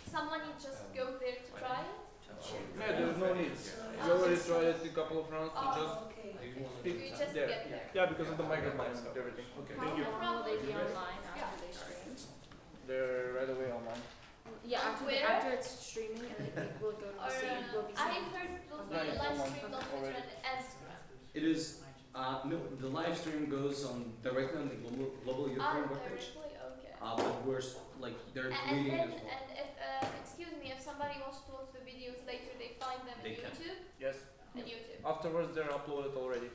someone needs just go there to try it? Yeah, there's no need. We already tried it a couple of rounds. We just You just there. get there. Yeah, because of the microphone and everything. Okay. How long will they be online after they stream? They're right away online. Yeah, after it's streaming and it will go to the same. Will be I saved. heard it will be live streamed on Twitter and Instagram. It is, no, the live stream goes on directly on the global Ukraine webpage. Directly? Okay. But we're like they're And tweeting then, as well. and if, excuse me, if somebody wants to watch the videos later, they find them They in can. YouTube? Yes. In YouTube. Afterwards, they're uploaded already.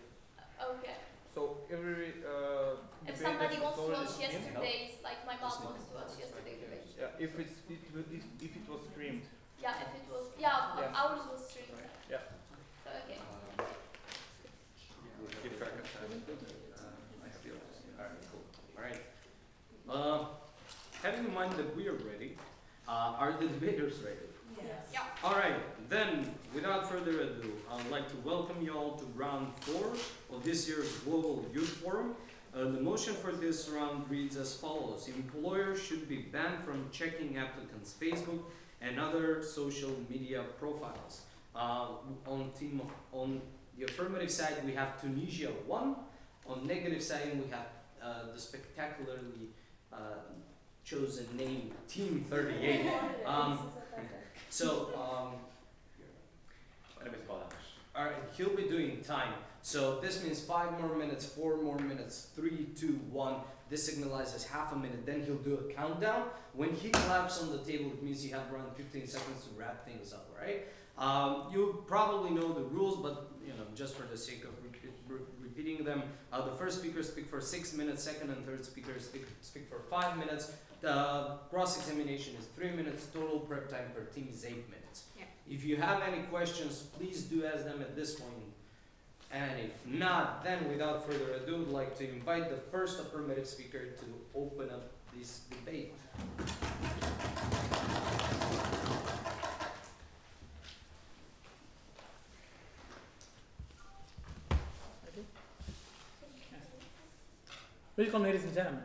Okay. So every If debate somebody that wants to is watch already streamed, yesterday's, like my mom wants to watch yesterday's debate. yeah, if it was streamed. Yeah, if it was, yeah, Yeah. ours was streamed. Yeah. So, okay. Keep track of time. I have yours. Alright, cool. Alright. Having in mind that we are ready, are the debaters ready? Yes. Yeah. Alright, then without further ado, I'd like to welcome you all to round 4 of this year's Global Youth Forum. The motion for this round reads as follows. Employers should be banned from checking applicants' Facebook and other social media profiles. On the affirmative side, we have Tunisia 1. On negative side, we have the spectacularly chosen name Team 38. Alright, he'll be doing time. So this means 5 more minutes, 4 more minutes, 3, 2, 1. This signalizes half a minute, then he'll do a countdown. When he claps on the table, it means you have around 15 seconds to wrap things up, right? You probably know the rules, but you know, just for the sake of repeating them, the first speaker speak for 6 minutes, second and third speakers speak for 5 minutes. The cross-examination is 3 minutes, total prep time per team is 8 minutes. Yeah. If you have any questions, please do ask them at this point. And if not, then without further ado, I'd like to invite the first affirmative speaker to open up this debate. Welcome, ladies and gentlemen.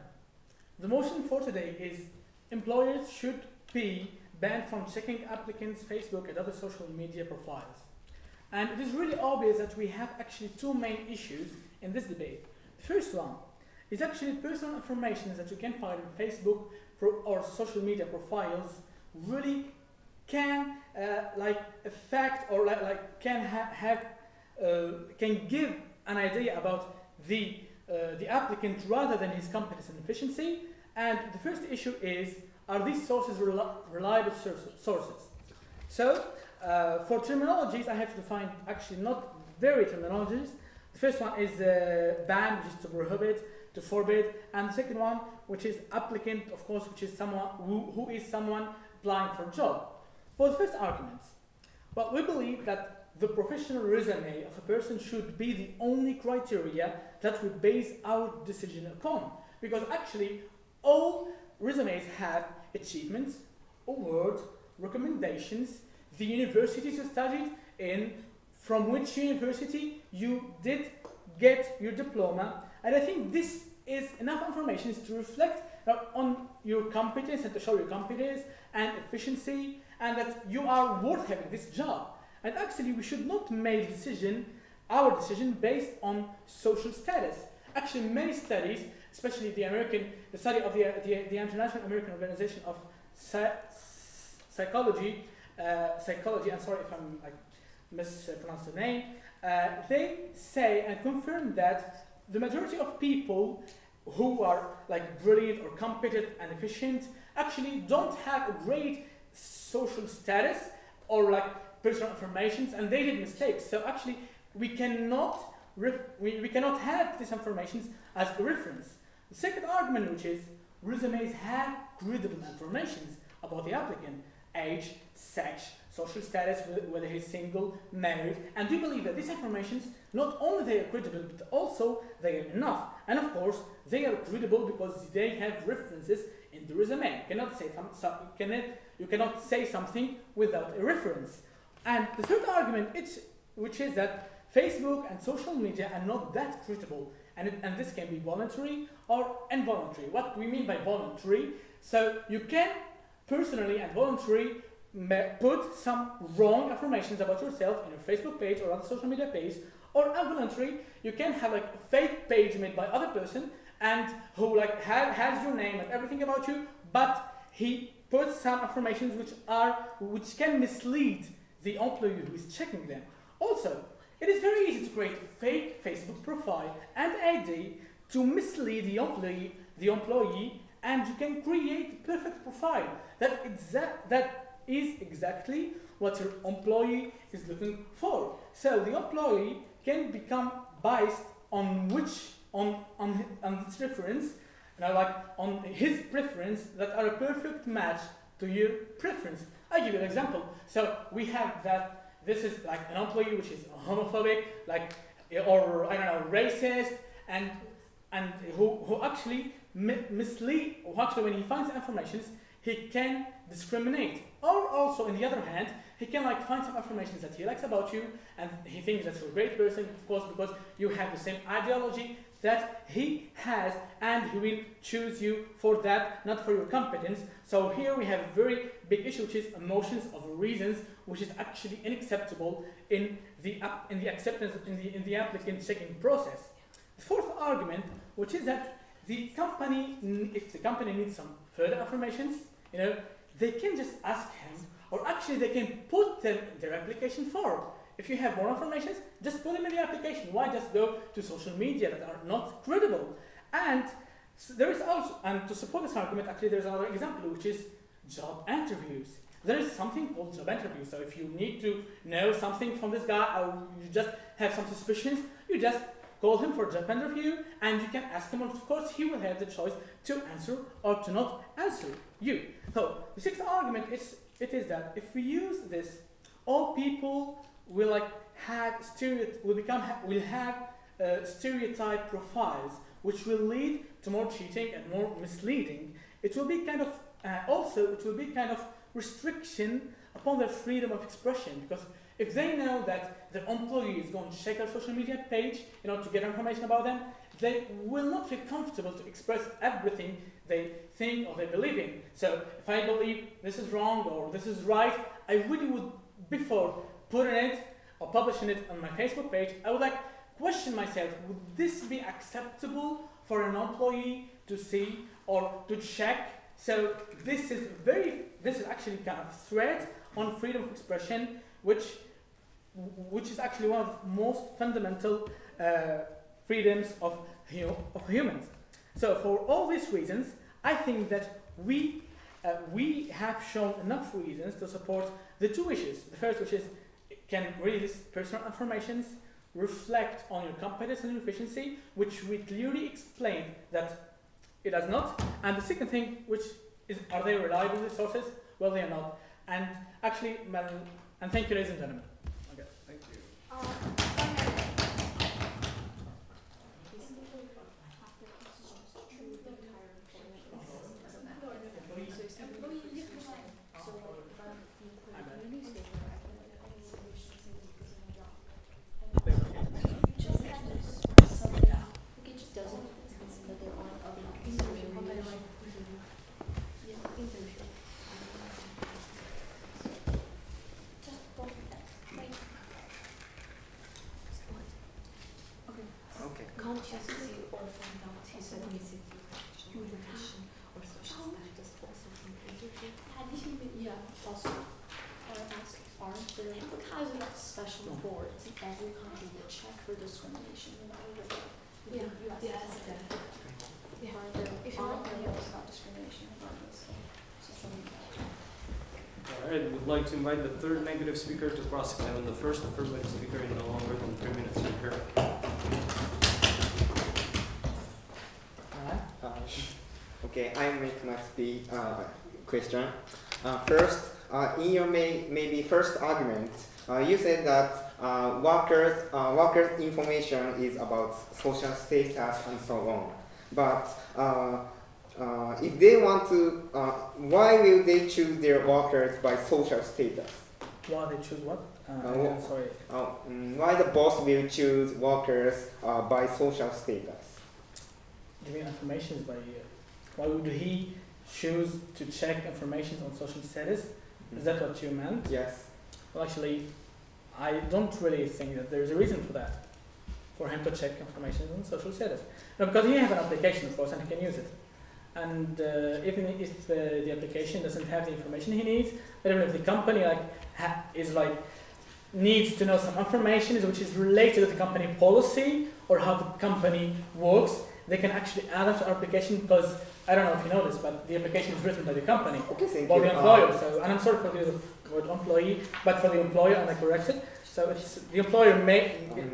The motion for today is employers should be banned from checking applicants' Facebook and other social media profiles. And it is really obvious that we have actually two main issues in this debate. The first one is actually personal information that you can find on Facebook or social media profiles really can affect or can give an idea about the applicant rather than his competence and efficiency. And the first issue is, are these sources reliable sources? So, for terminologies, I have to define actually not very terminologies. The first one is ban, which is to prohibit, to forbid, and the second one, which is applicant, of course, which is someone who is someone applying for a job. For the first arguments, well, we believe that the professional resume of a person should be the only criteria that we base our decision upon, because actually all resumes have achievements, awards, recommendations, the universities you studied in, from which university you did get your diploma, and I think this is enough information to reflect on your competence and to show your competence and efficiency and that you are worth having this job. And actually we should not make our decision based on social status. Actually many studies, especially the study of the International American Organization of Psychology, I'm sorry if I'm mispronounced the name, they say and confirm that the majority of people who are like brilliant or competent and efficient actually don't have a great social status or like personal information, and they did mistakes. So actually we cannot have these information as a reference. The second argument, which is resumes have credible information about the applicant: age, sex, social status, whether he's single, married, and we believe that these information, not only they are credible, but also they are enough. And of course, they are credible because they have references in the resume. You cannot say something without a reference. And the third argument, which is that Facebook and social media are not that credible, and this can be voluntary or involuntary. What we mean by voluntary, so you can personally and voluntarily put some wrong informations about yourself in your Facebook page or other social media page, or involuntary, you can have like a fake page made by other person and who like has your name and everything about you, but he puts some information which can mislead the employee who is checking them. Also, it is very easy to create a fake Facebook profile and ID to mislead the employee, and you can create a perfect profile that is exactly what your employee is looking for. So the employee can become biased on its preference, like on his preference that are a perfect match to your preference. I give you an example. So we have that this is like an employee which is homophobic, like, or I don't know, racist, and who actually mislead, or actually when he finds information, he can discriminate. Or also, on the other hand, he can like find some information that he likes about you, and he thinks that you're a great person, of course, because you have the same ideology that he has, and he will choose you for that, not for your competence. So here we have a very big issue, which is emotions of reasons, which is actually unacceptable in the acceptance in the applicant checking process. The fourth argument, which is that the company, if the company needs some further information, they can just ask him, or actually they can put them in their application form. If you have more information, just put them in the application. Why just go to social media that are not credible? And there is also, and to support this argument, actually there's another example, which is job interviews. There is something called job interviews. So if you need to know something from this guy, or you just have some suspicions, you just call him for a job interview, and you can ask him, and of course he will have the choice to answer or to not answer you. So the sixth argument is that if we use this, all people will like have stereotype profiles, which will lead to more cheating and more misleading. It will be kind of restriction upon their freedom of expression, because if they know that their employee is going to check their social media page in order to get information about them, they will not feel comfortable to express everything they think or they believe in. So if I believe this is wrong or this is right, I really would, before putting it or publishing it on my Facebook page, I would like question myself, would this be acceptable for an employee to see or to check? So this is actually kind of threat on freedom of expression, which is actually one of the most fundamental freedoms of humans. So for all these reasons, I think that we have shown enough reasons to support the two issues. The first, which is can release personal information, reflect on your competence and your efficiency, which we clearly explained that it does not. And the second thing, which is, are they reliable sources? Well, they are not. And actually, and thank you, ladies and gentlemen. Okay, thank you. Consciously or find out his ethnicity, education, or social status also from interview. Yeah, also. Aren't there kind of special boards in every country that check for discrimination in other ways? Yes. Aren't there about discrimination regardless of social media? Alright, would like to invite the third negative speaker to cross-examine the first affirmative speaker in no longer than 3 minutes to hear. Okay, I make my question. First, in your maybe first argument, you said that workers' information is about social status and so on. But if they want to, why will they choose their workers by social status? Why they choose what? Sorry. Why the boss will choose workers by social status? Giving information by why would he choose to check information on social status. Is that what you meant? Yes. Well, actually, I don't really think that there's a reason for that, for him to check information on social status. No, because he has an application, of course, and he can use it. And even if the application doesn't have the information he needs, even if the company needs to know some information which is related to the company policy or how the company works, they can actually add it to our application, because I don't know if you know this, but the application is written by the company or the employer. So, and I'm sorry for the word employee, but for the employer, and I corrected. So it's the employer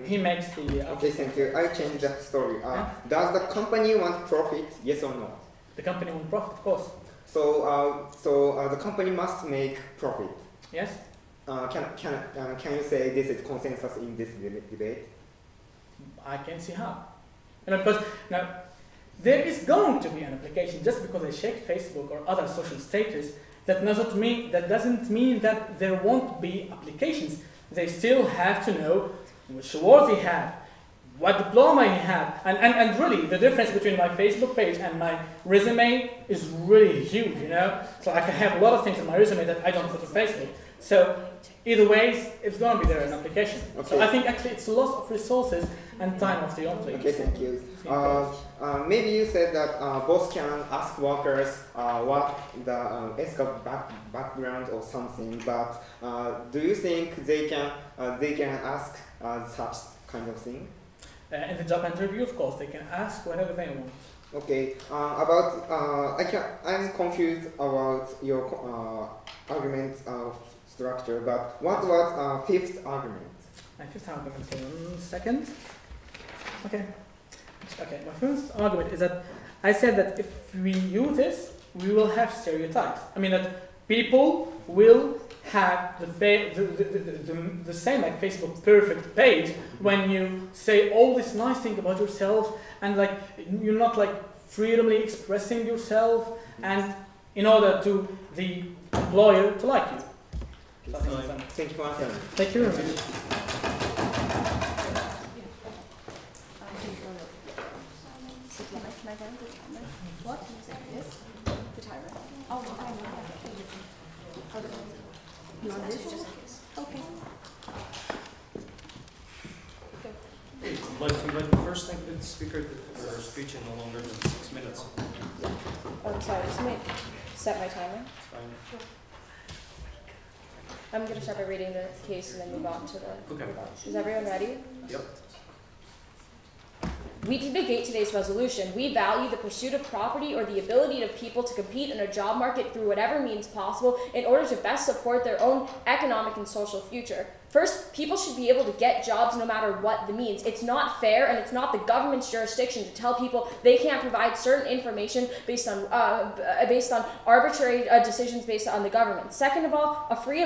he makes the. Okay, thank you. I changed the story. Does the company want profit? Yes or no? The company wants profit, of course. So the company must make profit. Yes. Can you say this is consensus in this debate? I can see how. Because now there is going to be an application. Just because they check Facebook or other social status, that doesn't mean that there won't be applications. They still have to know which awards he have, what diploma he have, and really the difference between my Facebook page and my resume is really huge, you know. So I can have a lot of things on my resume that I don't put on Facebook. So either way, it's going to be there in application. Okay. So I think actually it's a loss of resources and time of the employees. Okay, thank you. Maybe you said that boss can ask workers what the ethical background or something, but do you think they can ask such kind of thing? In the job interview, of course, they can ask whatever they want. Okay. I'm confused about your argument structure, but what was fifth argument? My fifth argument, so 1 second. Okay. Okay, my first argument is that I said that if we use this, we will have stereotypes. I mean that people will have the same like Facebook perfect page when you say all this nice thing about yourself, and like you're not like freely expressing yourself, and in order to the employer to like you. Thank you for answering. Thank you very much. What? This? The timer. Oh, okay. You want this? Okay. I'd like to invite the first speaker to their speech in no longer than 6 minutes. Oh, I'm sorry. Just set my timer. It's fine. I'm going to start by reading the case and then move on to the. Okay. Is everyone ready? Yep. We debate today's resolution. We value the pursuit of property or the ability of people to compete in a job market through whatever means possible in order to best support their own economic and social future. First, people should be able to get jobs no matter what the means. It's not fair, and it's not the government's jurisdiction to tell people they can't provide certain information based on arbitrary decisions based on the government. Second of all, a free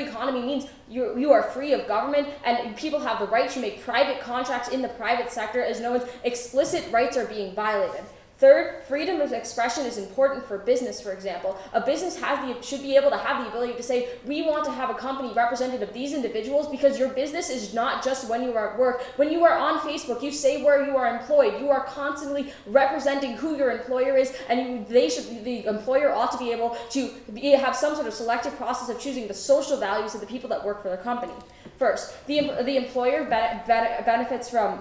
economy means you are free of government, and people have the right to make private contracts in the private sector as no one's explicit rights are being violated. Third, freedom of expression is important for business, for example. A business should be able to have the ability to say, we want to have a company representative of these individuals, because your business is not just when you are at work. When you are on Facebook, you say where you are employed. You are constantly representing who your employer is, and the employer ought to be able to have some sort of selective process of choosing the social values of the people that work for their company. First, the employer benefits from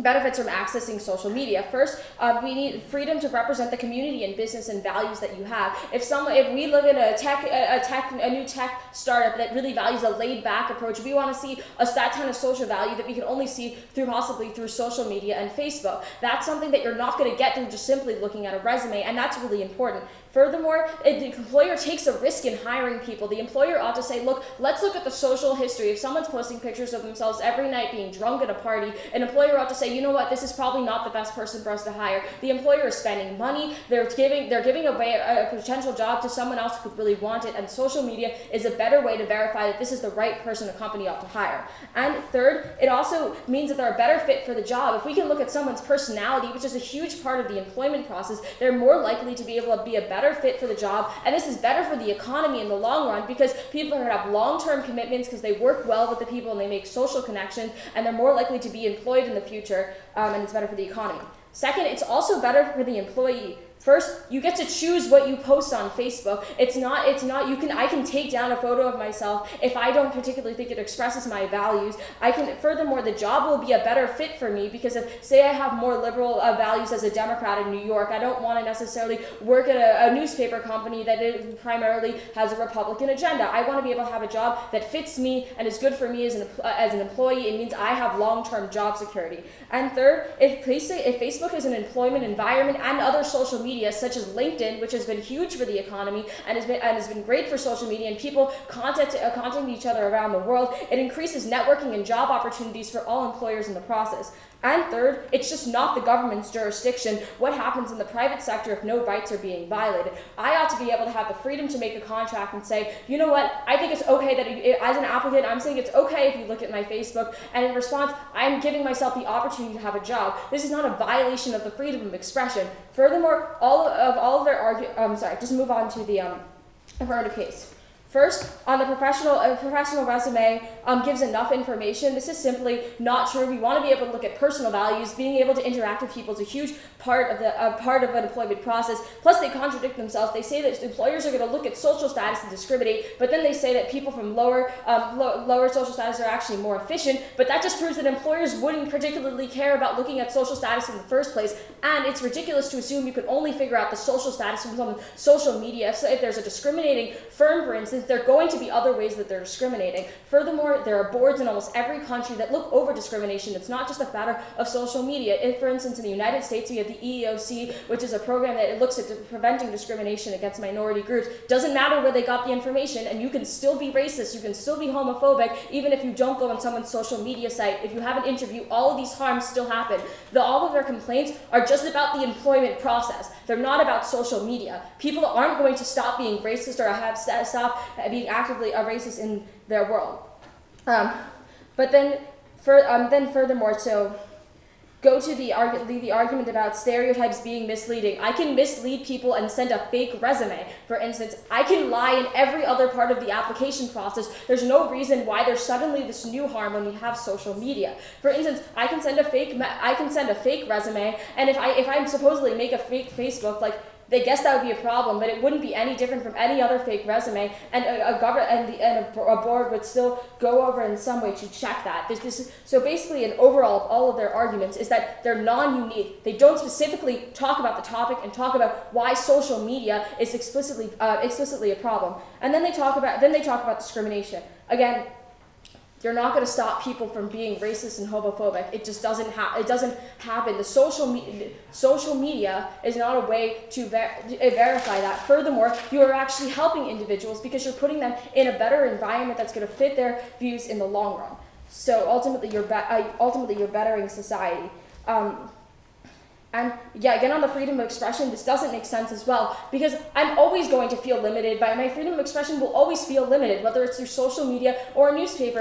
accessing social media. First, we need freedom to represent the community and business and values that you have. If we live in a new tech startup that really values a laid-back approach, we want to see that kind of social value that we can only see possibly through social media and Facebook. That's something that you're not going to get through just simply looking at a resume, and that's really important. Furthermore, if the employer takes a risk in hiring people, the employer ought to say, look, let's look at the social history. If someone's posting pictures of themselves every night being drunk at a party, an employer ought to say, you know what, this is probably not the best person for us to hire. The employer is spending money, they're giving away a potential job to someone else who could really want it, and social media is a better way to verify that this is the right person a company ought to hire. And third, it also means that they're a better fit for the job. If we can look at someone's personality, which is a huge part of the employment process, they're more likely to be able to be a better fit for the job, and this is better for the economy in the long run, because people are going to have long-term commitments because they work well with the people and they make social connections, and they're more likely to be employed in the future, and it's better for the economy. Second, it's also better for the employee. First, you get to choose what you post on Facebook. I can take down a photo of myself if I don't particularly think it expresses my values. Furthermore, the job will be a better fit for me because if, say I have more liberal values as a Democrat in New York, I don't want to necessarily work at a newspaper company that primarily has a Republican agenda. I want to be able to have a job that fits me and is good for me as an employee. It means I have long-term job security. And third, if Facebook is an employment environment and other social media such as LinkedIn, which has been huge for the economy and has been great for social media and people contacting each other around the world, it increases networking and job opportunities for all employers in the process. And third, it's just not the government's jurisdiction what happens in the private sector if no rights are being violated. I ought to be able to have the freedom to make a contract and say, you know what, I think it's okay that as an applicant, I'm saying it's okay if you look at my Facebook, and in response, I'm giving myself the opportunity to have a job. This is not a violation of the freedom of expression. Furthermore, just move on to the affirmative case. First, on the professional resume gives enough information. This is simply not true. We want to be able to look at personal values. Being able to interact with people is a huge part of an employment process. Plus, they contradict themselves. They say that employers are going to look at social status and discriminate, but then they say that people from lower social status are actually more efficient. But that just proves that employers wouldn't particularly care about looking at social status in the first place. And it's ridiculous to assume you can only figure out the social status from some social media. So if there's a discriminating firm, for instance, there are going to be other ways that they're discriminating. Furthermore, there are boards in almost every country that look over discrimination. It's not just a matter of social media. For instance, in the United States, we have the EEOC, which is a program that looks at preventing discrimination against minority groups. Doesn't matter where they got the information, and you can still be racist, you can still be homophobic, even if you don't go on someone's social media site. If you have an interview, all of these harms still happen. All of their complaints are just about the employment process. They're not about social media. People aren't going to stop being racist or stop being actively racist in their world. Furthermore, so go to the argument about stereotypes being misleading. I can mislead people and send a fake resume. For instance, I can lie in every other part of the application process. There's no reason why there's suddenly this new harm when we have social media. For instance, I can send a fake resume, and if I supposedly make a fake Facebook, they guess that would be a problem, but it wouldn't be any different from any other fake resume, and a board would still go over in some way to check that. So basically, an overall of all of their arguments is that they're non-unique. They don't specifically talk about the topic and talk about why social media is explicitly a problem. And then they talk about discrimination. Again, you're not going to stop people from being racist and homophobic. It just doesn't happen. The social media is not a way to verify that. Furthermore, you are actually helping individuals because you're putting them in a better environment that's going to fit their views in the long run. So ultimately, you're bettering society. And yeah, again, on the freedom of expression, this doesn't make sense as well, because I'm always going to feel limited. My freedom of expression will always feel limited, whether it's through social media or a newspaper.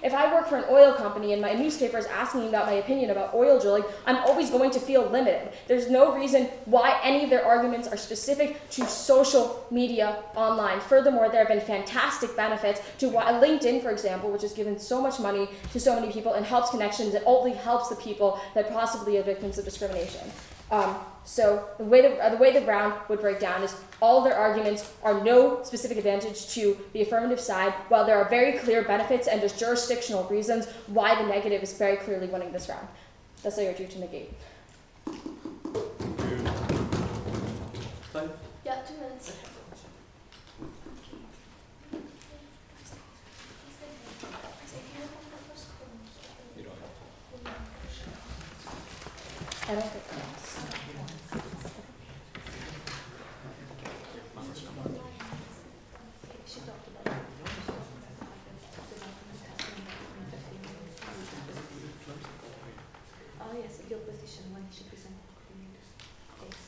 If I work for an oil company and my newspaper is asking me about my opinion about oil drilling, I'm always going to feel limited. There's no reason why any of their arguments are specific to social media online. Furthermore, there have been fantastic benefits to LinkedIn, for example, which has given so much money to so many people and helps connections. It only helps the people that possibly are victims of discrimination. So the way the round would break down is all of their arguments are no specific advantage to the affirmative side, while there are very clear benefits and there's jurisdictional reasons why the negative is very clearly winning this round. That's all I urge you to negate. Yeah, 2 minutes. I don't think that's. Oh yes, your position when she presented. Yes.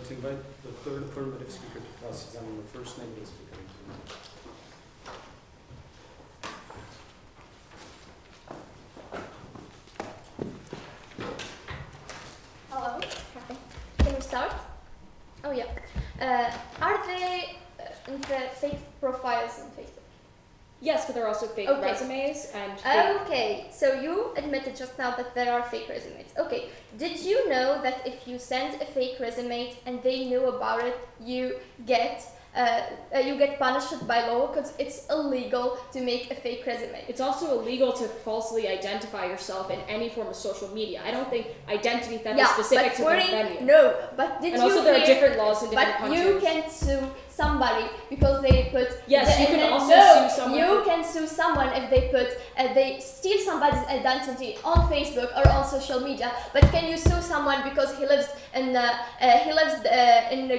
like to invite the third affirmative speaker to cross-examine the first negative speaker. Hello. Can we start? Oh yeah. Are they in the fake profiles on Facebook? Yes, but there are also fake Okay. resumes and fake Okay, so you admitted just now that there are fake resumes. Okay, did you know that if you send a fake resume and they knew about it, you get punished by law because it's illegal to make a fake resume. It's also illegal to falsely identify yourself in any form of social media. I don't think identity theft is specific but to the venue. No, but did and you also there are hear- different laws in different But countries. you can sue somebody because they put. Yes, you can also no, sue someone. You can sue someone if they put they steal somebody's identity on Facebook or on social media. But can you sue someone because he lives in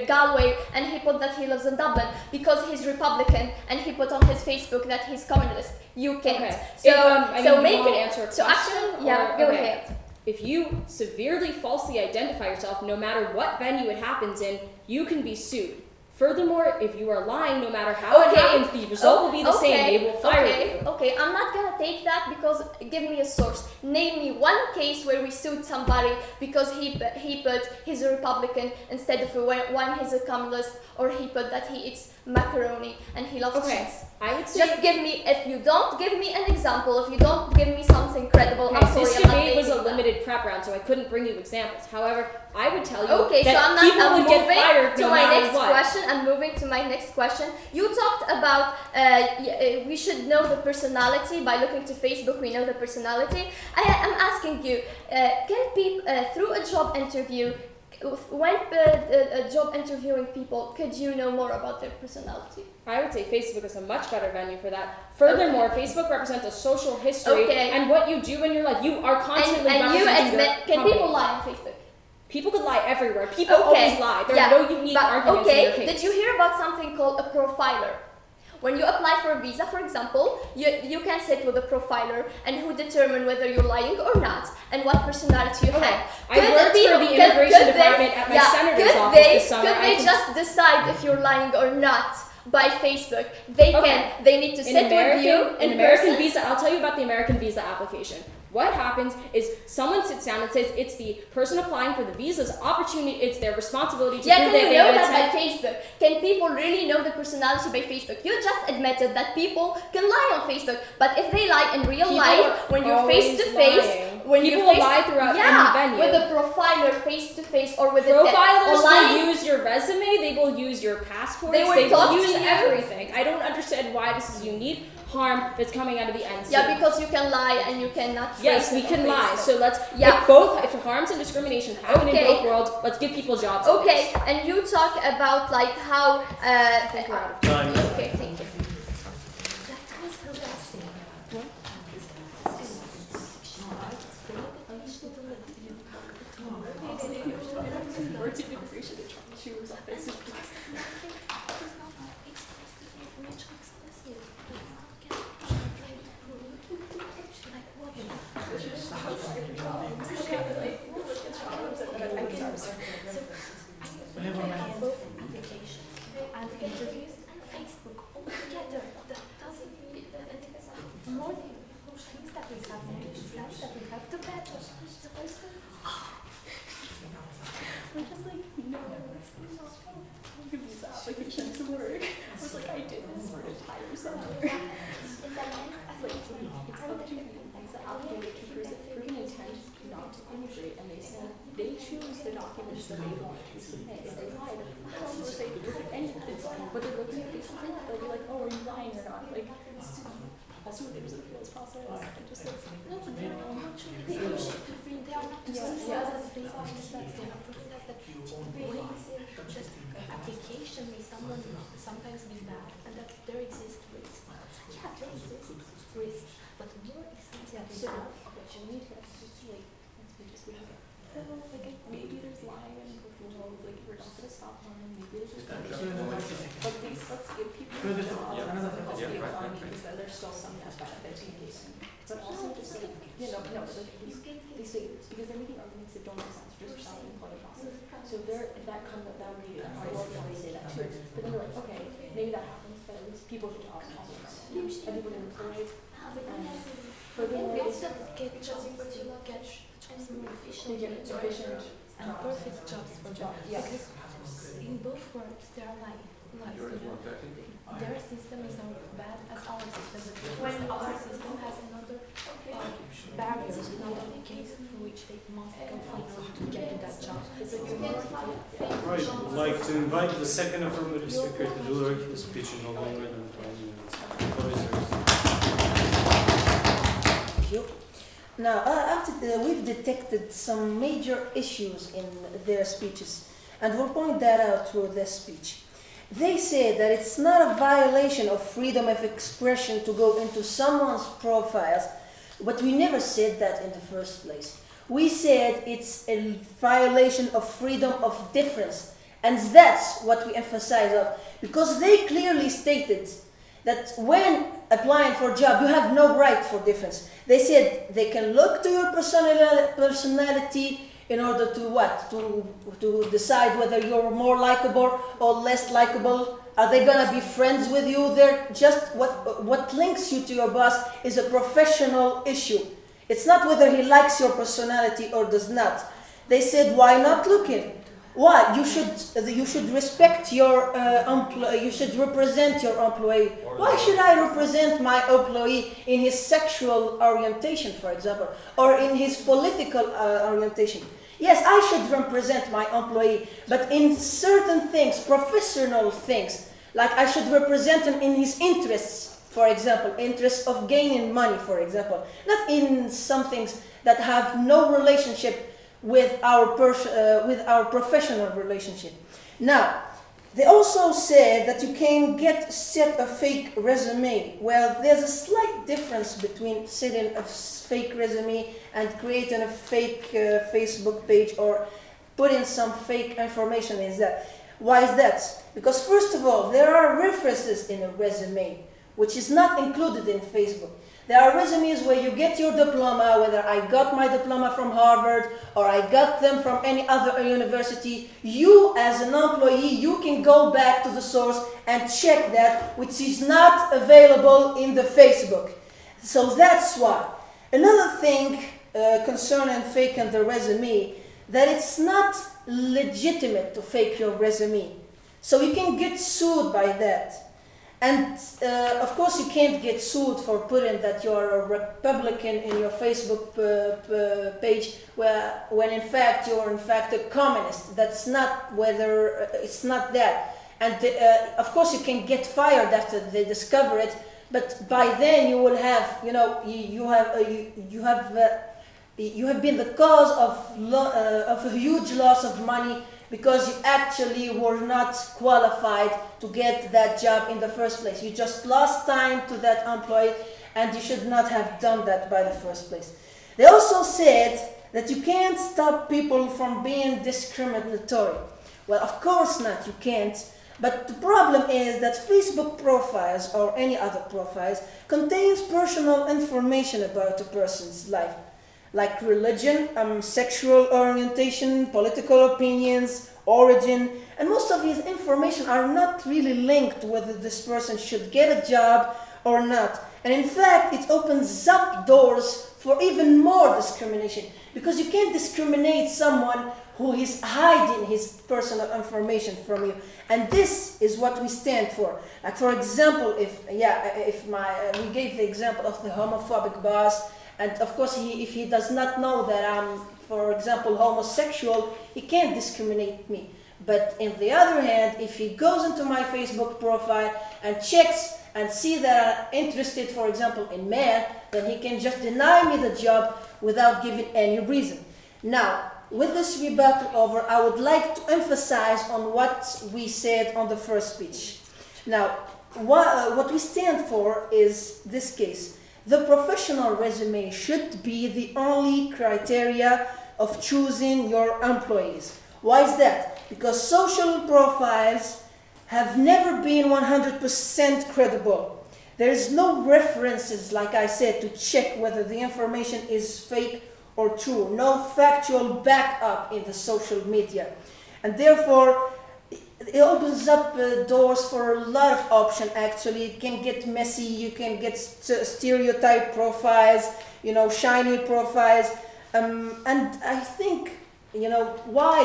Galway and he put that he lives in Dublin because he's Republican and he put on his Facebook that he's communist? You can't. Okay. So you make want to it. answer a So question, actually, yeah, or- go okay. ahead. If you severely falsely identify yourself, no matter what venue it happens in, you can be sued. Furthermore, if you are lying, no matter how it happens, the result will be the same. They will fire you. Okay, I'm not gonna take that because give me a source. Name me one case where we sued somebody because he put he's a Republican instead of one he's a communist, or he put that he eats macaroni and he loves cheese. I would say Just give me, if you don't give me an example, if you don't give me something credible, okay, I'm sorry. this I'm not debate was a taking that. limited prep round, so I couldn't bring you examples. However, I would tell you Okay, that so I'm people would get moving fired to no my matter next what. question. I'm moving to my next question. You talked about we should know the personality by looking to Facebook. We know the personality. I'm asking you, can people through a job interview, when job interviewing people, could you know more about their personality? I would say Facebook is a much better venue for that. Furthermore, Facebook represents a social history and what you do in your life. You are constantly and you representing admit, your can company. people lie on Facebook? People could lie everywhere. People always lie. There are no unique arguments in your case. Did you hear about something called a profiler? When you apply for a visa, for example, you can sit with a profiler and who determine whether you're lying or not and what personality you have. I worked for the immigration department at my senator's office this summer. Could they just decide if you're lying or not by Facebook? They can. They need to sit with you in American person. visa. I'll tell you about the American visa application. What happens is someone sits down and says it's the person applying for the visa's opportunity, it's their responsibility to prove Can you know that by attend. Facebook? Can people really know the personality by Facebook? You just admitted that people can lie on Facebook, but if they lie in real life, when you're face to face, when people you will lie throughout any venue. with a profiler face to face or with profilers online, will use your resume, they will use your passport, they will use to you. everything. I don't understand why this is unique harm that's coming out of the NC. Yeah, because you can lie and you cannot. Yes, we can lie. So let's if harms and discrimination happen in both worlds, let's give people jobs. Okay, and you talk about like how. I think we're out of time. Okay, thank you. And interviews and Facebook all together. That doesn't mean the more things that we have, more friends that we have, the better. We're just like, no, it's not give this application to work. I was like, I did this for an entire summer. And then I was like, it's hard to visa application because it's proven intent not to immigrate, and they say they choose the documents that they want to submit. If they lie, how will they do anything? But they're looking at Facebook, they'll be like, oh, are you lying or not? Like, also what there's an appeals process. And just like, no, but they're not actually, they are not just they are proving that just application may sometimes be bad, and that there exists risks. Yeah, there exists risks, but more exists that we have. What you need to like, we just like, maybe there's flying and like we're not gonna stop flying. Maybe it's just but these let's give people a job. Let's be fine because there's still some benefits in case. But also just like no, like these things because they're making arguments that don't make sense. Just stop the employment process. So there, if that comes up, that would be I would probably say that too. But then they're like, okay, maybe that happens, but at least people should also know. And people are employed. Furthermore, It's not get jobs, but you get jobs more efficient. they get efficient And perfect jobs for them. Yeah. Because in both worlds, they are like their system is not bad as our system. But when our system has another barriers in other case for which they must complete to get to that job. It's like Right, I'd like to invite the second affirmative speaker to deliver his speech in no longer than 20 minutes. Thank you. Now, we've detected some major issues in their speeches, and we'll point that out through this speech. They say that it's not a violation of freedom of expression to go into someone's profiles, but we never said that in the first place. We said it's a violation of freedom of difference, and that's what we emphasize on, because they clearly stated that when applying for a job, you have no right for difference. They said they can look to your personality in order to what? To decide whether you're more likable or less likable. Are they gonna be friends with you? They're just what links you to your boss is a professional issue. It's not whether he likes your personality or does not. They said, why not look in? Why? You should respect your employee. You should represent your employee. Why should I represent my employee in his sexual orientation, for example, or in his political orientation? Yes, I should represent my employee, but in certain things, professional things, like I should represent him in his interests, for example, interests of gaining money, for example, not in some things that have no relationship with our professional relationship. Now, they also said that you can set a fake resume. Well, there's a slight difference between setting a fake resume and creating a fake Facebook page or putting some fake information in that. Why is that? Because first of all, there are references in a resume, which is not included in Facebook. There are resumes where you get your diploma, whether I got my diploma from Harvard or I got them from any other university. You, as an employee, you can go back to the source and check that, which is not available in the Facebook. So that's why. Another thing concerning faking the resume, that it's not legitimate to fake your resume. So you can get sued by that. And of course you can't get sued for putting that you're a Republican in your Facebook page when in fact you're in fact a communist. That's not whether, it's not that. And of course you can get fired after they discover it, but by then you will have, you have been the cause of a huge loss of money, because you actually were not qualified to get that job in the first place. You just lost time to that employee, and you should not have done that by the first place. They also said that you can't stop people from being discriminatory. Well, of course not, you can't. But the problem is that Facebook profiles or any other profiles contains personal information about a person's life, like religion, sexual orientation, political opinions, origin, and most of these information are not really linked whether this person should get a job or not. And in fact, it opens up doors for even more discrimination, because you can't discriminate someone who is hiding his personal information from you. And this is what we stand for. Like for example, we gave the example of the homophobic boss. And of course, if he does not know that I'm, for example, homosexual, he can't discriminate me. But on the other hand, if he goes into my Facebook profile and checks and see that I'm interested, for example, in men, then he can just deny me the job without giving any reason. Now, with this rebuttal over, I would like to emphasize on what we said on the first speech. Now, what we stand for is this case. The professional resume should be the only criteria of choosing your employees. Why is that? Because social profiles have never been 100% credible. There is no references, like I said, to check whether the information is fake or true. No factual backup in the social media. And therefore, it opens up doors for a lot of options, actually. It can get messy, you can get stereotype profiles, you know, shiny profiles. And I think, you know, why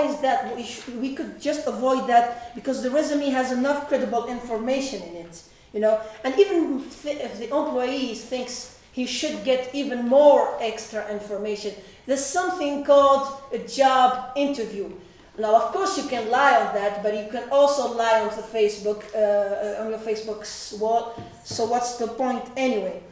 is that? We could just avoid that because the resume has enough credible information in it, you know. And even if the employee thinks he should get even more extra information, there's something called a job interview. Now, of course, you can lie on that, but you can also lie on the Facebook, on your Facebook's wall. So what's the point anyway?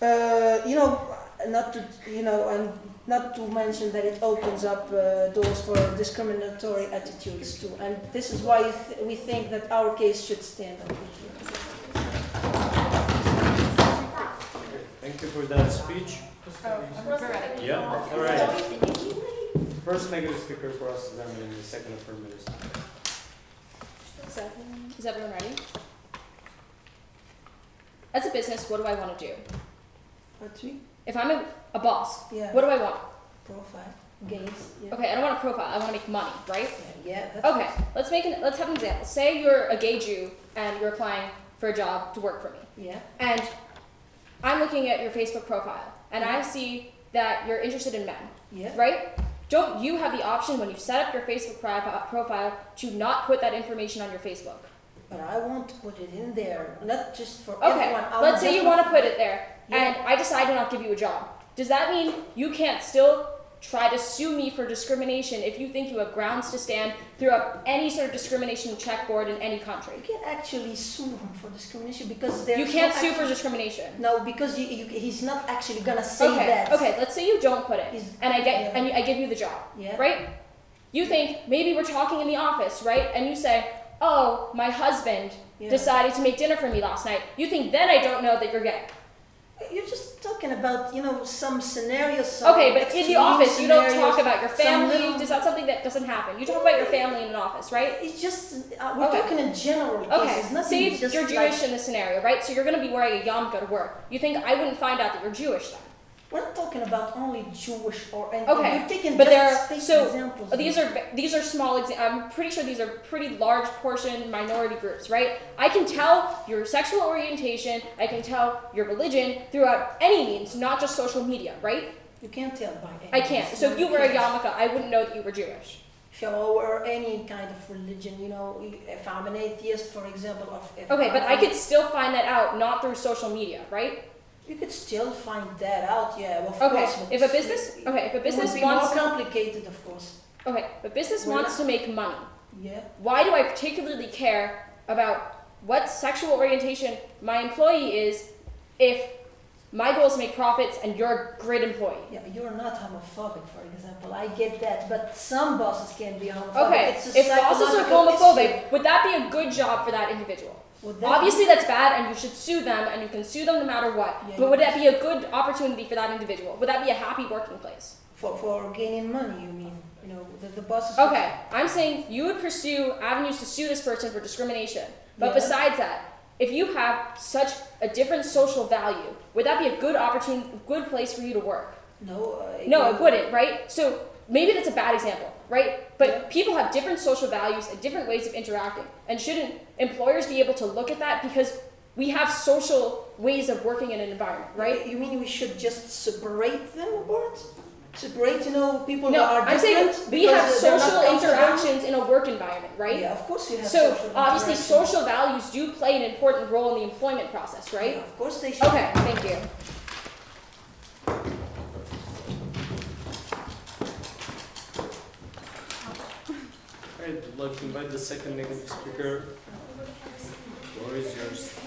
You know, not to mention that it opens up doors for discriminatory attitudes too. And this is why we think that our case should stand up. Thank you for that speech. Yeah, all right. First negative speaker for us, and then the second affirmative speaker. Is everyone ready? As a business, what do I want to do? If I'm a boss, what do I want? Profile, gains. Yeah. Okay, I don't want a profile. I want to make money, right? Yeah. Okay, let's have an example. Say you're a gay Jew and you're applying for a job to work for me. Yeah. And I'm looking at your Facebook profile, and I see that you're interested in men. Yeah. Right? Don't you have the option when you set up your Facebook profile to not put that information on your Facebook? But I want to put it in there, not just for okay, everyone. Let's say you want to put it there, and I decide to not give you a job. Does that mean you can't still try to sue me for discrimination if you think you have grounds to stand throughout any sort of discrimination checkboard in any country? You can't actually sue him for discrimination because you can't sue for discrimination. No, because he's not actually gonna say that. Okay, let's say you don't put it, and I give you the job, right? You think maybe we're talking in the office, right? And you say, "Oh, my husband decided to make dinner for me last night." You think then I don't know that you're gay? You're just talking about, you know, some scenarios. Okay, but in the office, you don't talk about your family. Is that something that doesn't happen? You talk about your family in an office, right? It's just, we're talking in general. Okay, say just you're Jewish in this scenario, right? So you're going to be wearing a yarmulke to work. You think I wouldn't find out that you're Jewish then? We're not talking about only Jewish or anything. Okay, we're taking but just examples. These are small examples. I'm pretty sure these are pretty large portion minority groups, right? I can tell your sexual orientation, I can tell your religion throughout any means, not just social media, right? You can't tell by any I can't. So if you wear a yarmulke, I wouldn't know that you were Jewish. Or any kind of religion, you know, if I'm an atheist, for example. Okay, but I could still find that out, not through social media, right? You could still find that out, yeah. Of course. But if a business it wants more complicated, of course. Okay, but business wants to make money. Yeah. Why do I particularly care about what sexual orientation my employee is if my goal is to make profits and you're a great employee? Yeah, you're not homophobic, for example. I get that, but some bosses can be homophobic. Okay, if bosses are homophobic, would that be a good job for that individual? Obviously that's bad and you should sue them and you can sue them no matter what. Yeah, but would that be a good opportunity for that individual? Would that be a happy working place? For gaining money, you mean? You know, the bosses... Okay, I'm saying you would pursue avenues to sue this person for discrimination. But besides that, if you have such a different social value, would that be a good opportunity, good place for you to work? No. No, it wouldn't, right? So maybe that's a bad example, right? But people have different social values and different ways of interacting. And shouldn't employers be able to look at that? Because we have social ways of working in an environment, right? You mean we should just separate them apart? Separate, you know, people no, that are different? I'm saying we have social interactions in a work environment, right? Yeah, of course we have so obviously social values do play an important role in the employment process, right? Yeah, of course they should. Okay, thank you. I'd like to invite the second negative speaker. The floor is yours.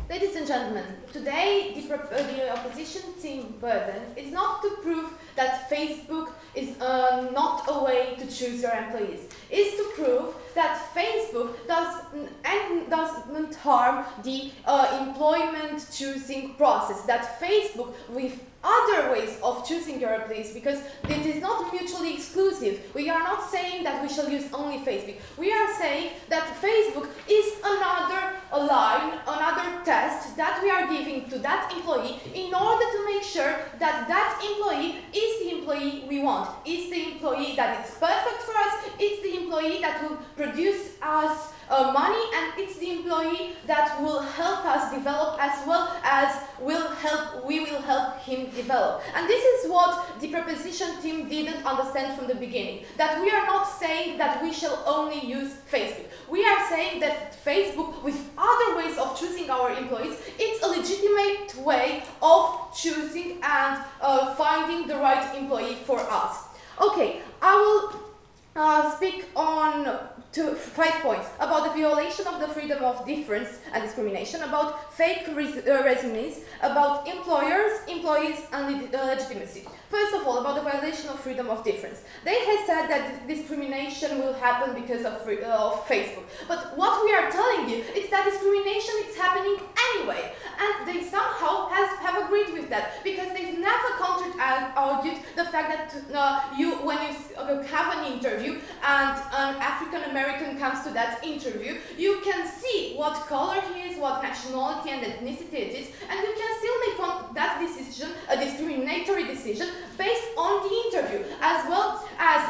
Ladies and gentlemen, today the opposition team burden is not to prove that Facebook is not a way to choose your employees. It's to prove that Facebook doesn't harm the employment choosing process, that Facebook, with other ways of choosing your employees, because it is not mutually exclusive. We are not saying that we shall use only Facebook. We are saying that Facebook is another line, another test that we are giving to that employee in order to make sure that that employee is the employee we want. It's the employee that is perfect for us. It's the employee that will produce us money, and it's the employee that will help us develop as well as we will help him develop. And this is what the preposition team didn't understand from the beginning, that we are not saying that we shall only use Facebook. We are saying that Facebook, with other ways of choosing our employees, it's a legitimate way of choosing and finding the right employee for us. Okay, I will speak on 5 points about the violation of the freedom of difference and discrimination, about fake resumes, about employers, employees, and legitimacy. First of all, about the violation of freedom of difference. They have said that discrimination will happen because of Facebook. But what we are telling you is that discrimination is happening anyway. And they somehow have agreed with that, because they've never counter-argued the fact that when you have an interview and an African American comes to that interview, you can see what color he is, what nationality and ethnicity it is, and you can still make that decision a discriminatory decision based on the interview, as well as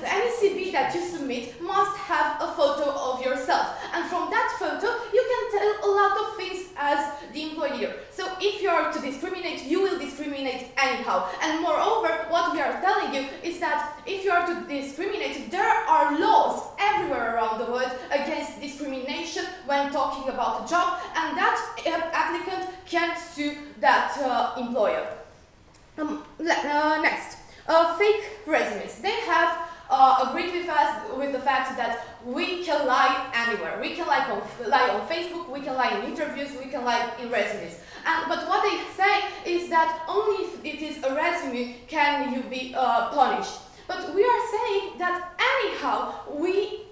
any CV that you submit must have a photo of yourself, and from that photo you can tell a lot of things as the employer. So if you are to discriminate, you will discriminate anyhow. And moreover, what we are telling you is that if you are to discriminate, there are laws everywhere around the world against discrimination when talking about a job, and that applicant can sue that employer. Next, fake resumes. They have agreed with us with the fact that we can lie anywhere. We can lie on Facebook, we can lie in interviews, we can lie in resumes. But what they say is that only if it is a resume can you be punished. But we are saying that anyhow we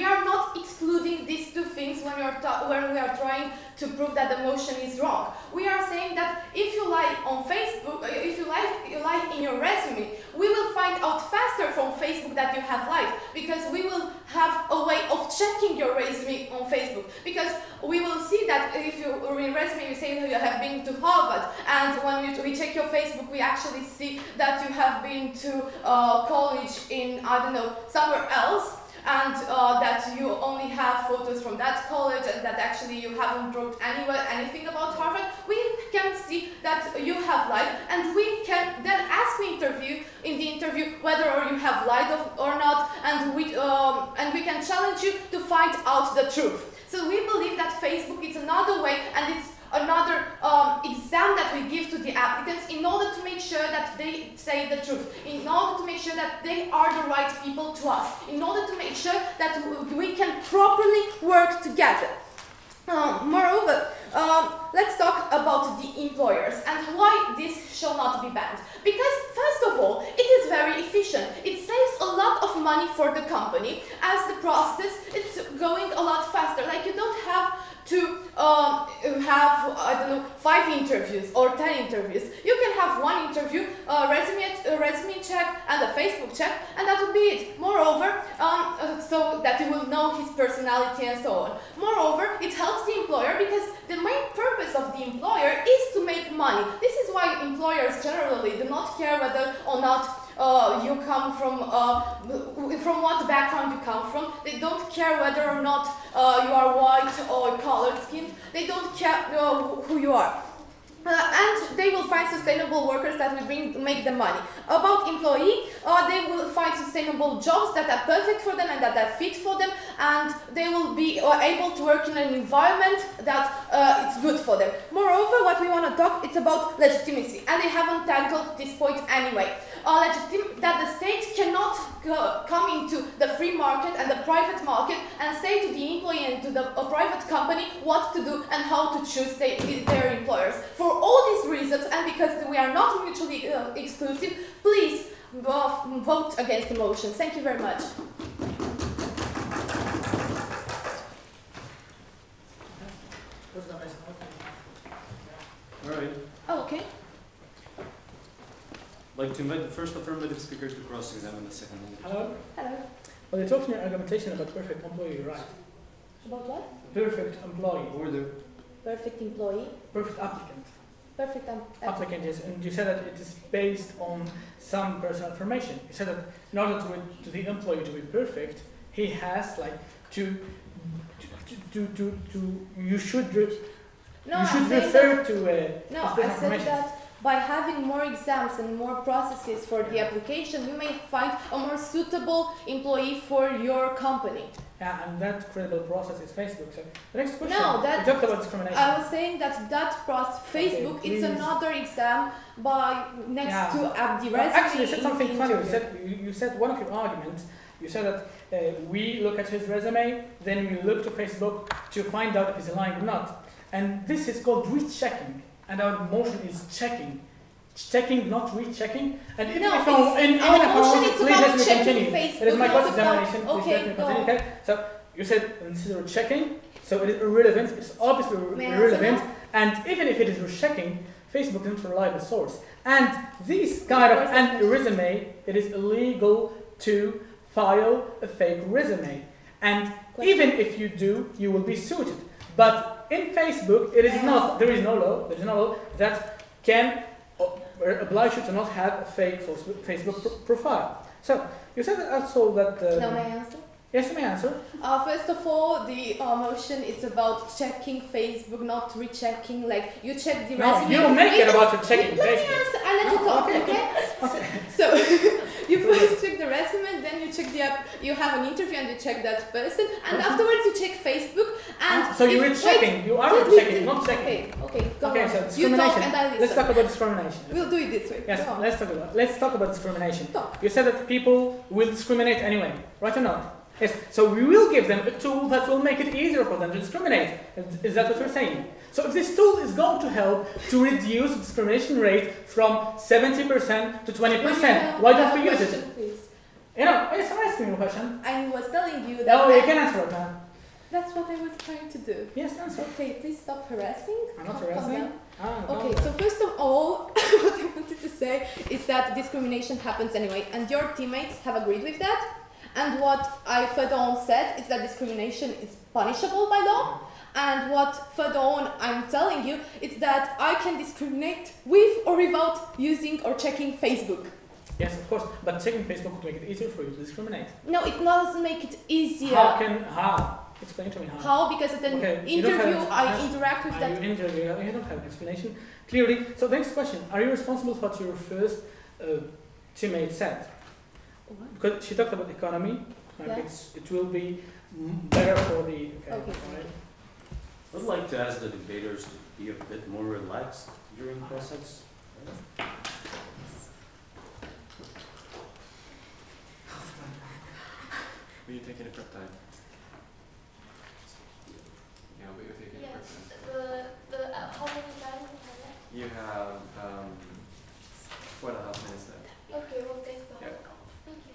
are not excluding these two things when we are trying to prove that the motion is wrong. We are saying that if you lie on Facebook, if you lie in your resume, we will find out faster from Facebook that you have lied, because we will have a way of checking your resume on Facebook. Because we will see that if you in resume you say you have been to Harvard, and when we check your Facebook, we actually see that you have been to college in, I don't know, somewhere else, and that you only have photos from that college, and that actually you haven't wrote anything about Harvard. We can see that you have lied, and we can then ask in the interview whether you have lied or not, and we can challenge you to find out the truth. So we believe that Facebook is another way, and it's another exam that we give to the applicants in order to make sure that they say the truth, in order to make sure that they are the right people to us, in order to make sure that we can properly work together. Moreover, let's talk about the employers and why this shall not be banned. Because first of all, it is very efficient. It saves a lot of money for the company, as the process is going a lot faster. Like, you don't have to have, I don't know, 5 interviews or 10 interviews. You can have 1 interview, a resume check and a Facebook check, and that would be it. Moreover, so that you will know his personality and so on. Moreover, it helps the employer, because the main purpose of the employer is to make money. This is why employers generally do not care whether or not you come from what background you come from. They don't care whether or not you are white or colored skinned. They don't care who you are. And they will find sustainable workers that will make them money. About employee, they will find sustainable jobs that are perfect for them and that are fit for them, and they will be able to work in an environment that it's good for them. Moreover, what we want to talk, it's about legitimacy, and they haven't tackled this point anyway. that the state cannot come into the free market and the private market and say to the employee and to the private company what to do and how to choose their employers. For all these reasons, and because we are not mutually exclusive, please vote against the motion. Thank you very much. All right. Oh, okay. I'd like to invite the first affirmative speaker to cross-examine the second one. Hello. Hello. Well, you talked in your argumentation about perfect employee, right? About what? Perfect employee. Order. Perfect employee. Perfect applicant. Perfect Applicant is, and you said that it is based on some personal information. You said that in order to the employee to be perfect, he has like you should refer to no, I said that by having more exams and more processes for the application, you may find a more suitable employee for your company. Yeah, and that credible process is Facebook. So the next question, no, we talked about discrimination. I was saying that process, Facebook, it's another exam by next to the resume. Actually, you said something funny. You said one of your arguments. You said that we look at his resume, then we look to Facebook to find out if he's lying or not. And this is called rechecking. And our motion is checking. Checking, not rechecking. And even if I want to, please let me continue. It is my cross-examination. Please let me continue. Okay? So you said this is rechecking, so it is irrelevant. It's obviously irrelevant. And even if it is rechecking, Facebook isn't a reliable source. And this kind of resume, it is illegal to file a fake resume. And even if you do, you will be sued. But in Facebook, it is not. There is no law that can oblige you to not have a fake Facebook profile. So you said also that. Now may I answer? Yes, you may answer. First of all, the motion is about checking Facebook, not rechecking. Like you check the resume. No, you make it about checking Facebook. Let me answer. I let you talk. Okay. So you first check the resume, then you check the app. You have an interview and you check that person, and afterwards you check Facebook. And so you're checking. You are checking, not checking. Okay. Go okay. on. So discrimination. You talk and I listen. Let's talk about discrimination. We'll do it this way. Yes. Let's talk about discrimination. Talk. You said that people will discriminate anyway, right or not? Yes, so we will give them a tool that will make it easier for them to discriminate. Is that what you're saying? So if this tool is going to help to reduce the discrimination rate from 70% to 20%, why don't we use it? Please. You know, yes, I'm asking you a question. I was telling you that. No, you can answer it now. That's what I was trying to do. Yes, answer. Okay, please stop harassing. I'm not harassing. Okay, so first of all, what I wanted to say is that discrimination happens anyway, and your teammates have agreed with that. And what I further on said is that discrimination is punishable by law. And what further on I'm telling you is that I can discriminate with or without using or checking Facebook. Yes, of course, but checking Facebook would make it easier for you to discriminate. No, it doesn't make it easier. How? Explain to me how. How? Because at an interview I interact with that. You don't have an explanation clearly. So the next question, are you responsible for what your first teammate said? Because she talked about economy, it will be better for the. Okay. I'd like to ask the debaters to be a bit more relaxed during process. Will you take any prep time? Yeah, will you take any prep time? How many time? You have 4.5 minutes left. Okay, we'll take the whole. Yeah. Thank you.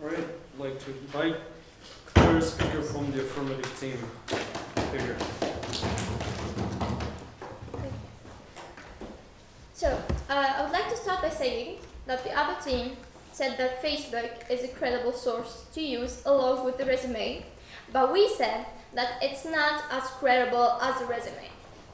Alright, I'd like to invite third speaker from the affirmative team. Here. So, I would like to start by saying that the other team said that Facebook is a credible source to use along with the resume, but we said that it's not as credible as a resume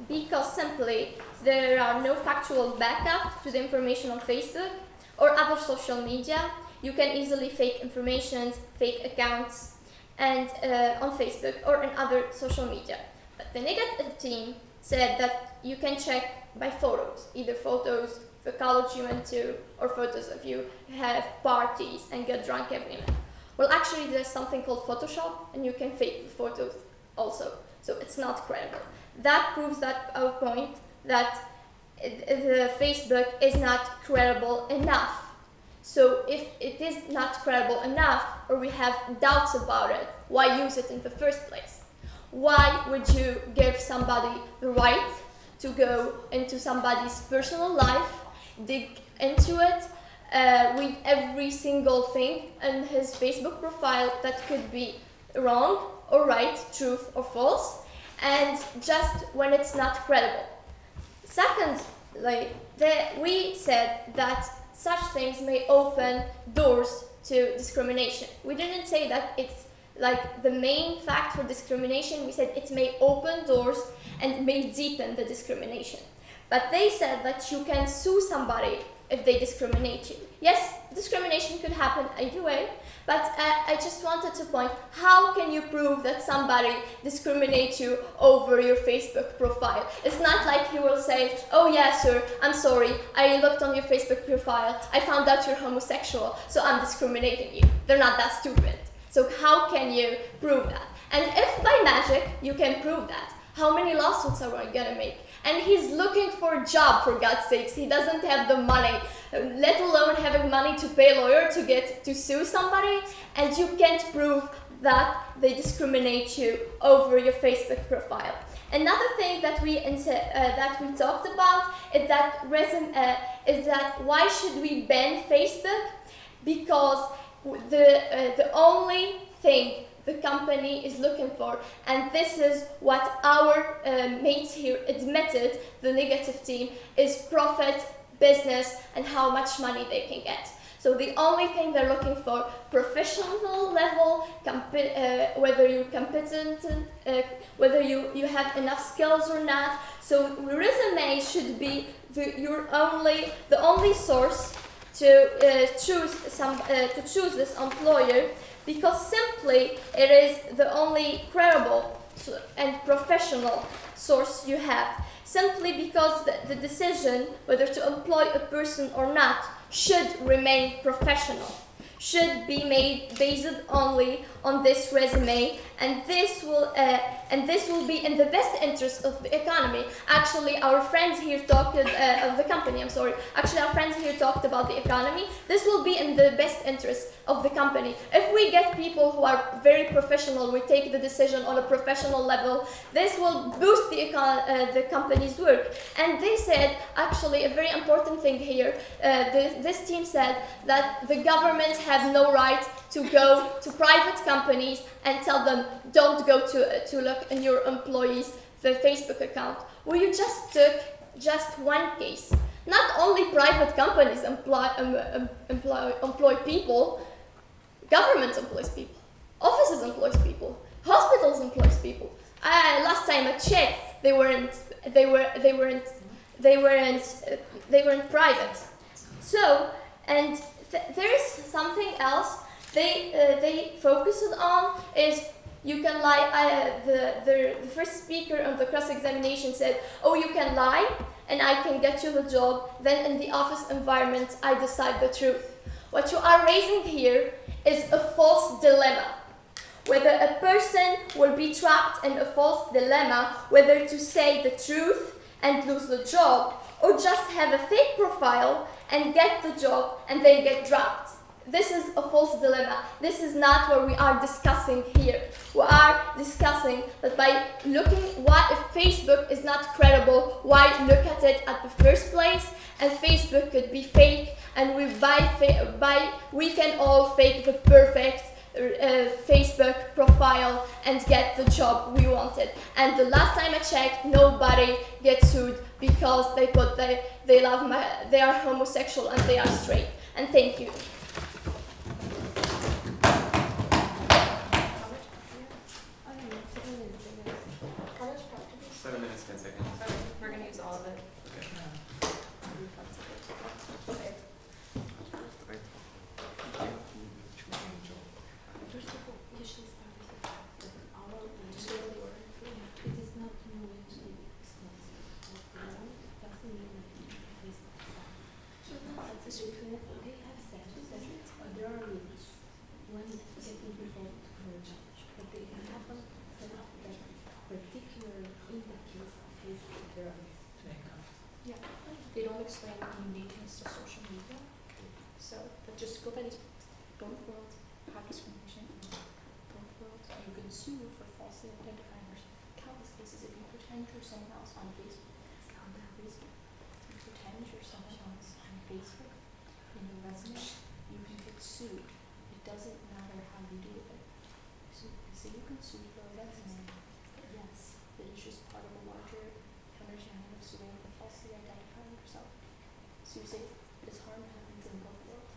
because simply there are no factual backup to the information on Facebook or other social media. You can easily fake information, fake accounts, and on Facebook or in other social media. But the negative team said that you can check by photos, either photos of the college you went to or photos of you have parties and get drunk every night. Well, actually, there's something called Photoshop, and you can fake the photos also, so it's not credible. That proves that our point that the Facebook is not credible enough. So if it is not credible enough, or we have doubts about it, why use it in the first place? Why would you give somebody the right to go into somebody's personal life, dig into it, read every single thing in his Facebook profile that could be wrong or right, truth or false, and just when it's not credible? Secondly, we said that such things may open doors to discrimination. We didn't say that it's like the main fact for discrimination. We said it may open doors and may deepen the discrimination. But they said that you can sue somebody if they discriminate you. Yes, discrimination could happen either way, but I just wanted to point, how can you prove that somebody discriminates you over your Facebook profile? It's not like he will say, oh yeah, sir, I'm sorry, I looked on your Facebook profile, I found out you're homosexual, so I'm discriminating you. They're not that stupid. So how can you prove that? And if by magic you can prove that, how many lawsuits are we gonna make? And he's looking for a job, for God's sakes. He doesn't have the money, let alone having money to pay a lawyer to get to sue somebody, and you can't prove that they discriminate you over your Facebook profile. Another thing that we talked about is that why should we ban Facebook? Because the only thing the company is looking for, and this is what our mates here admitted, the negative team, is profit, business, and how much money they can get. So the only thing they're looking for, professional level, whether you're competent, whether you have enough skills or not. So resume should be the only source to choose this employer, because simply it is the only credible and professional source you have. Simply because the decision whether to employ a person or not should remain professional, should be made based only on this resume, and this will be in the best interest of the economy. Actually, our friends here talked of the company. I'm sorry. Actually, our friends here talked about the economy. This will be in the best interest of the company. If we get people who are very professional, we take the decision on a professional level, this will boost the company's work. And they said, actually, a very important thing here, this team said that the government have no right to go to private companies and tell them, don't go to look in your employees' Facebook account. Well, you just took just one case. Not only private companies employ people, government employs people, offices employs people, hospitals employs people. Last time I checked, they weren't private. So, and there's something else they focused on is you can lie. The first speaker on the cross-examination said, oh, you can lie and I can get you the job, then in the office environment I decide the truth. What you are raising here is a false dilemma. Whether a person will be trapped in a false dilemma, whether to say the truth and lose the job, or just have a fake profile and get the job and then get dropped. this is a false dilemma. This is not what we are discussing here. We are discussing that by looking, why if Facebook is not credible, why look at it at the first place, and Facebook could be fake, and we can all fake the perfect Facebook profile and get the job we wanted. And the last time I checked, nobody gets sued because they put they are homosexual and they are straight. And thank you. We're going to use all of it. Okay. First of all, you should start with our it is not mutually exclusive. Doesn't mean that it is they have said that there are rules when getting people for a judge, but they haven't set up that particular in the case of Facebook there are Yeah, they don't explain uniqueness to social media. So, but just go by these points. Both worlds have discrimination. Both worlds, you can sue for falsely identifying yourself. Countless cases, if you pretend you're someone else on Facebook, you pretend you're someone else on Facebook in your resume, you can get sued. It doesn't matter how you do it. So you can sue for a resume, but yes, it is just part of a larger understanding of suing for falsely identifying yourself. So you say, this harm happens in both worlds.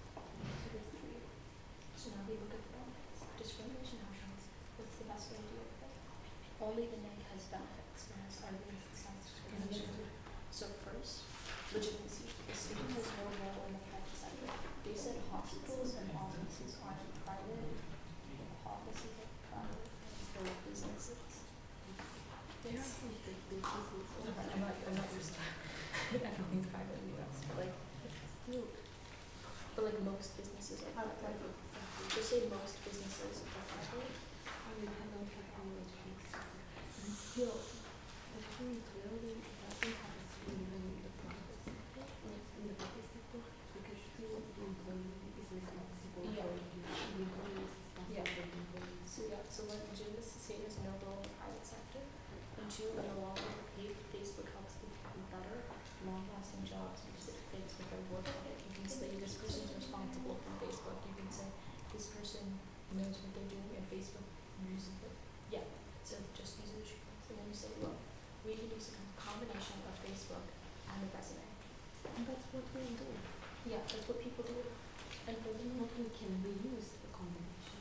So there's three. So now we look at the benefits. Discrimination happens. What's the best way to deal with it? Only the neg has benefits, whereas arguments against discrimination. So first, legitimacy. The state has no role in the private sector. They said hospitals and offices aren't private. Offices are private. They're businesses. there are some big businesses. I'm not used to everything's private in the US, but like still. But like most businesses are private. Just say most businesses are private. I mean, I don't have any education. And still, the thing really doesn't have a swing in the private sector, in the public sector, because still the employee is responsible for the employee is responsible for the employees. So when legitimacy say there's no role in the private sector, and two, in the long run, Facebook helps people do better, long-lasting jobs because it fits with their work ethic. You can say this person's responsible for Facebook. You can say this person knows what they're doing, and Facebook uses it. Yeah. So just use it. And then you say, look, we can use a combination of Facebook and a resume. And that's what we do. Yeah, that's what people do. And Nobody can reuse the combination.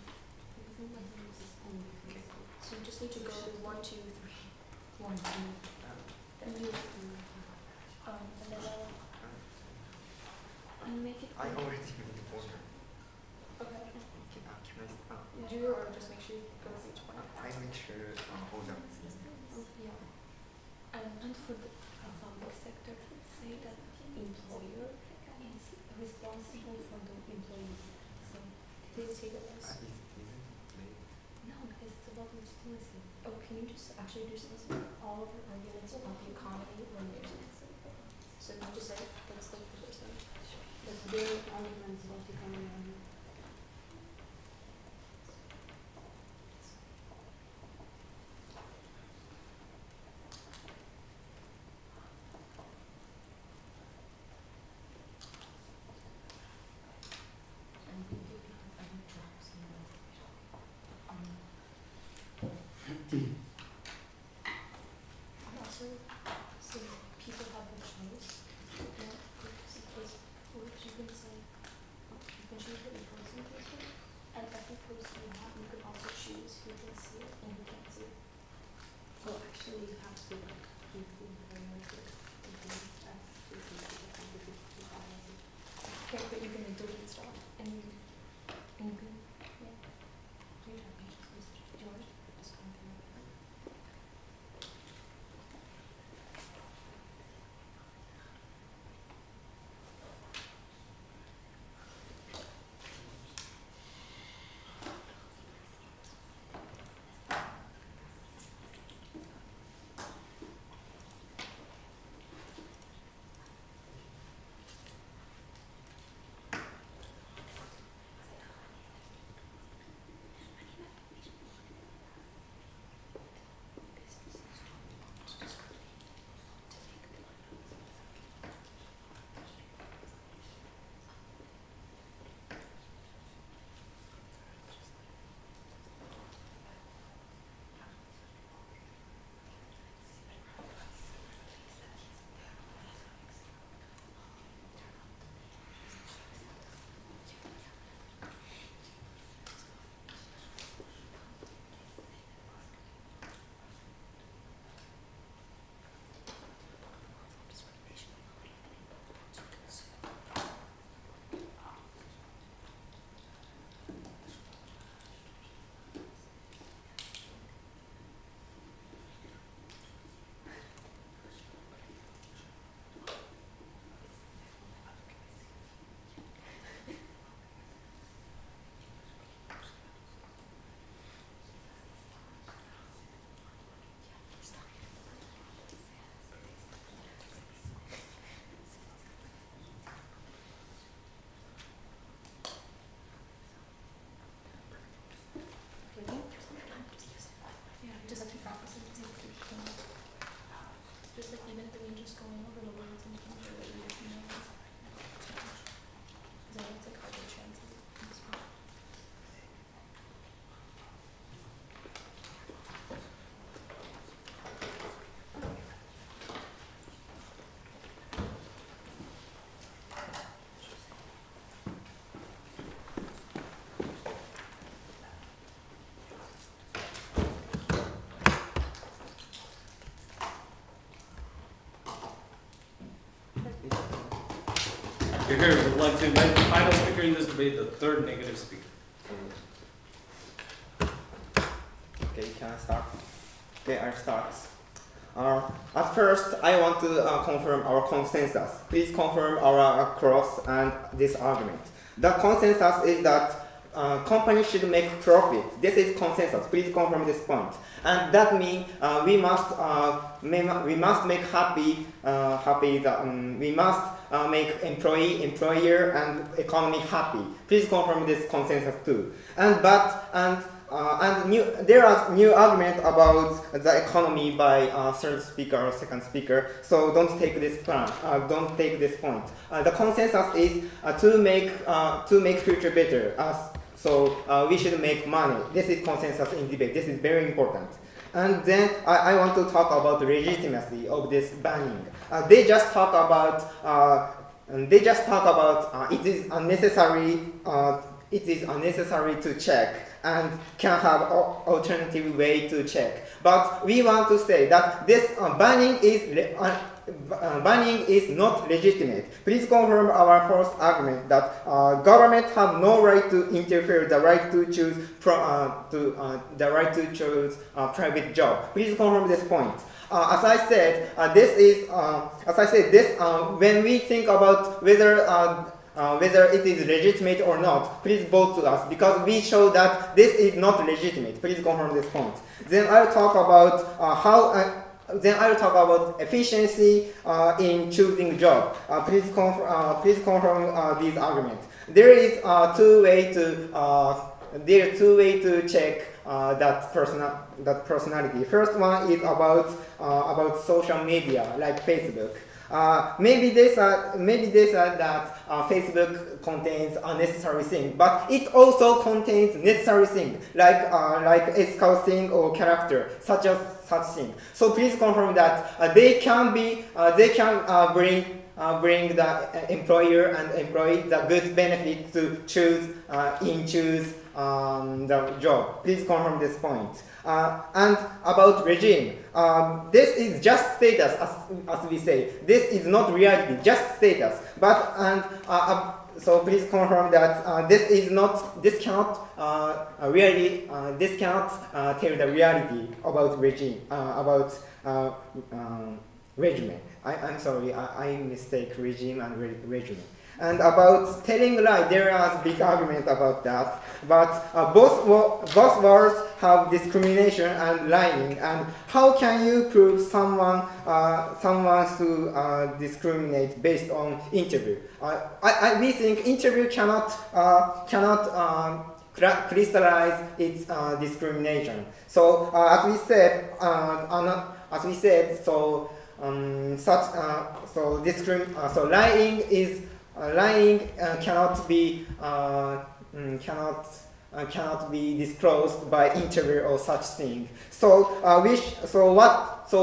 Because nobody uses only Facebook. so you just need to go 1, 2, 3. 1, 2. And Use and then and make it. I already knew the order. okay. Can I start? Do or just make sure you go with each one. I make sure order. Yeah. And for the public sector, say that employer is responsible for the employees. So Please take it as. no, because it's about legitimacy. Oh, can you just actually just listen all of the arguments about the economy when there's so you just say that's like the first thing. But their arguments about the economy. And we give people other jobs and And also, so people have the choice. Because you can say, you can choose what you post on Facebook, and every post you have, you can also choose who can see it and who can't see it. well, actually, you have to give the employer access to the policy. Okay, but you can delete stuff, and you can, yeah. Do you have pages? George, just going through. like to invite the final speaker in this debate, the third negative speaker. Okay, can I start? Okay, I start. At first, I want to confirm our consensus. Please confirm our cross and this argument. The consensus is that companies should make profit. This is consensus. Please confirm this point. And that means we must make we must make employee, employer, and economy happy. Please confirm this consensus too. There are new arguments about the economy by third speaker or second speaker. So don't take this point. The consensus is to make future better. So we should make money. This is consensus in debate. This is very important. And then I want to talk about the legitimacy of this banning. They just talk about it is unnecessary. It is unnecessary to check and can have alternative way to check. But we want to say that this banning is not legitimate. Please confirm our first argument that government have no right to interfere, the right to choose private job. Please confirm this point. As I said, when we think about whether it is legitimate or not, please vote to us because we show that this is not legitimate. Please confirm this point. Then I'll talk about efficiency in choosing job. Please confirm these arguments. There is two ways to check that personality. First one is about social media like Facebook. Maybe they said that Facebook contains unnecessary things, but it also contains necessary things like ethical thing or character, such thing. So please confirm that they can bring the employer and employee the good benefit to choose the job. Please confirm this point. And about regime, this is just status, as we say. This is not reality, just status. So please confirm that this cannot tell the reality about regime, regime. I'm sorry, I mistake regime and regime. And about telling lie, there is big argument about that. But both words have discrimination and lying. And how can you prove someone to discriminate based on interview? We think interview cannot crystallize its discrimination. So as we said, lying cannot be disclosed by interview or such thing. So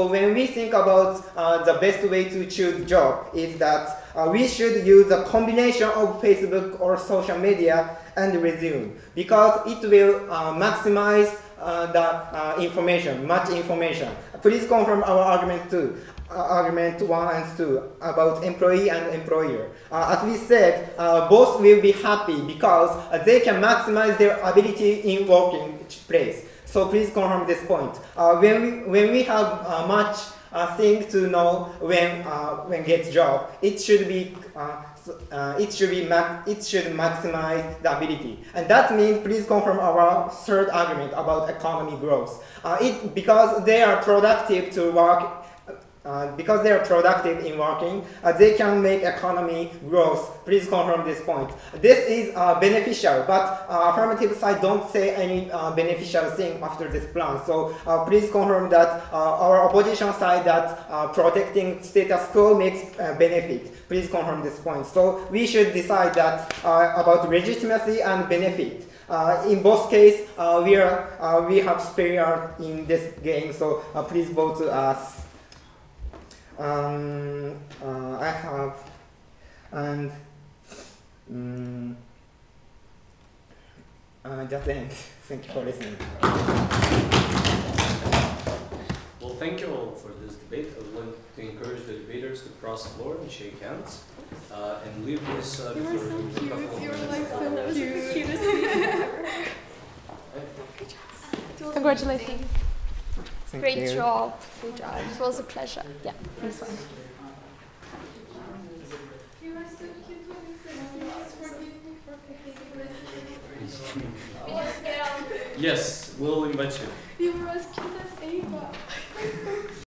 when we think about the best way to choose job is that we should use a combination of Facebook or social media and resume because it will maximize the information, much information. Please confirm our argument too. Argument 1 and 2 about employee and employer. As we said, both will be happy because they can maximize their ability in working place. So please confirm this point. When we have much thing to know when get job, it should maximize the ability, and that means please confirm our third argument about economy growth. Because they are productive to work. Because they are productive in working, they can make economy growth. Please confirm this point. This is beneficial, but affirmative side don't say any beneficial thing after this plan. So please confirm that our opposition side that protecting status quo makes benefit. Please confirm this point. So we should decide that about legitimacy and benefit. In both cases, we have superior in this game. So please vote to us. I have, and that's the end. Thank you for listening. Well, thank you all for this debate. I would like to encourage the debaters to cross the floor and shake hands and leave this before a couple of minutes. Congratulations. Great you. job. Great job. It was a pleasure. Yeah. Thanks. You are so cute when you said please forgive me for picking Yes, we'll invite you. You were as cute as Ava.